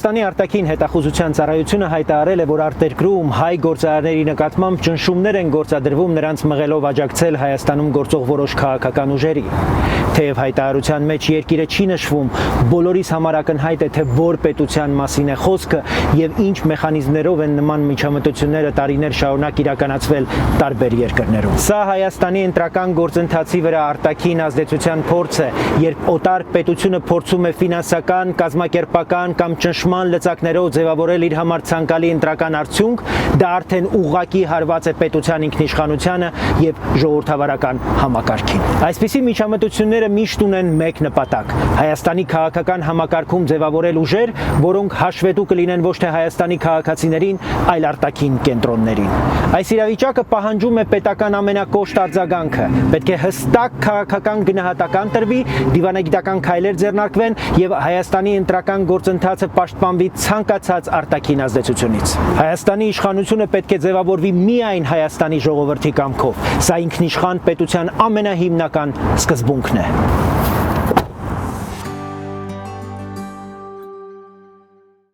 Հայաստանի արտաքին հետախուզության ծառայությունը հայտարարել է, որ արտերկրում հայ գործարարների նկատմամբ ճնշումներ են գործադրվում նրանց մղելով աջակցել Հայաստանում գործող որոշ քաղաքական ուժերի։ Թեև հայտարարության մեջ երկիրը չի նշվում, բոլորիս համար ակնհայտ է, թե որ պետության մասին է խոսքը եւ ինչ մեխանիզմներով են նման միջամտությունները տարիներ շարունակ իրականացվել տարբեր երկրներում։ Սա Հայաստանի ընտրական գործընթացի վրա արտաքին ազդեցության փորձ է, երբ օտար պետությունը փորձում է ֆինանսական, կազմակերպական կամ ճնշման լծակներով ձևավորել իր համար ցանկալի ընտրական արդյունք, դա արդեն ուղղակի հարված է պետության ինքնիշխանությանը եւ ժողովրդավարական համակարգին։ Այսպիսի միջամտությունները միշտ ունեն մեկ նպատակ՝ Հայաստանի քաղաքական համակարգում ձևավորել ուժեր, որոնք հաշվետու կլինեն ոչ թե Հայաստանի քաղաքացիներին, այլ արտաքին կենտրոններին։ Այս իրավիճակը պահանջում է պետական ամենակոշտ արձագանքը, պետք է հստակ քաղաքական գնահատական տրվի, դիվանագիտական քայլեր ձեռնարկվեն եւ Հայաստանի ընտրական գործընթացը պաշտպանվի ցանկացած արտաքին ազդեցությունից։ Հայաստանի իշխանությունը պետք է ձևավորվի միայն Հայաստանի ժողովրդի կամքով։ Սա ինքնիշխան պետության ամենահիմնական սկզբունքն է։